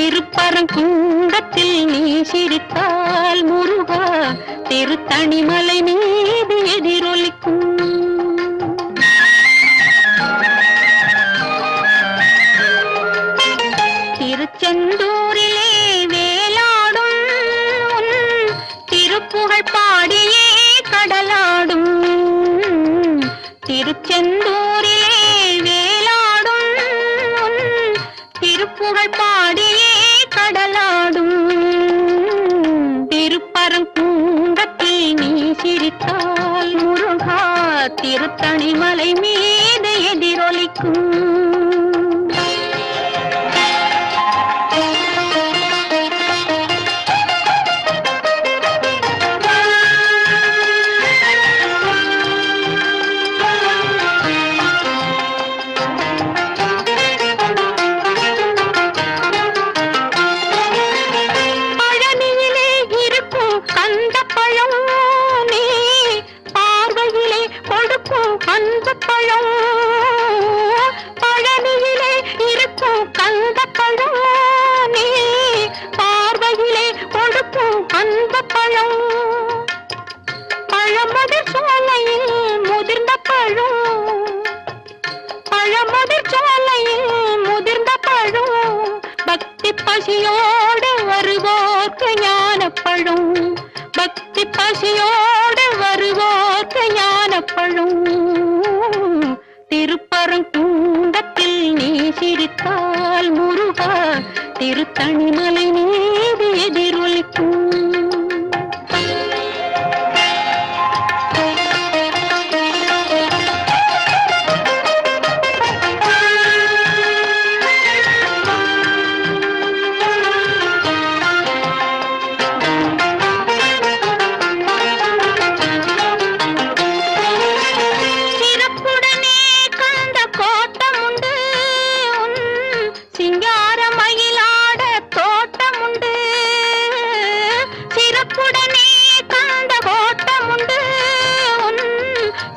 திருப்பரங்குன்றத்தில் நீ சிரித்தால் முருகா திருத்தணிமலை மீது எதிரொலிக்கும். திருச்செந்தூரிலே வேலாடும் திருப்புகழ் பாடியே கடலாடும். திருச்செந்தூரிலே வேலாடும் திருப்புகழ் பாடியே கடலாடும். திருப்பரங்குன்றத்தில் நீ சிரித்தால் முருகா திருத்தணிமலை மீது எதிரொலிக்கும். பழனியிலே இருக்கும் கந்தப்பழம் நீ பார்வையிலே கொடுக்கும் அந்த பழம். பழமுதிர் சோலையில் முதிர்ந்த பழம். பழமுதிர் சோலையில் முதிர்ந்த பழம். பக்தி பசியோடு வருவோர்க்கு ஞானப்பழம். பக்தி பசியோடு வருவோர்க்கு ஞானப்பழம். திருப்பரங்குன்றத்தில் நீ சிரித்தால் முருகா திருத்தணிமலை மீது எதிரொலிக்கும்.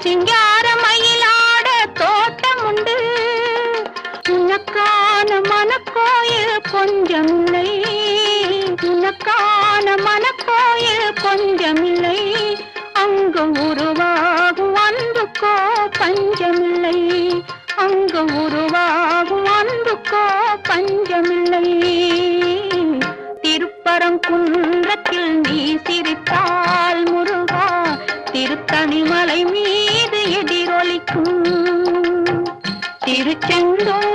சிங்காரமயிலாட தோட்டமுண்டு. உனக்கான மனக்கோயில் கொஞ்சமில்லை. உனக்கான மனக்கோயில் கொஞ்சமில்லை. அங்கு உருவாகும் அன்புக்கோ பஞ்சமில்லை. அங்கு உருவாகும் அன்புக்கோ பஞ்சமில்லை. திருப்பரங்குன்றத்தில் நீ சிரித்தால் முருகா திருத்தணிமலை மீது எதிரொலிக்கும். திருச்செந்தூர்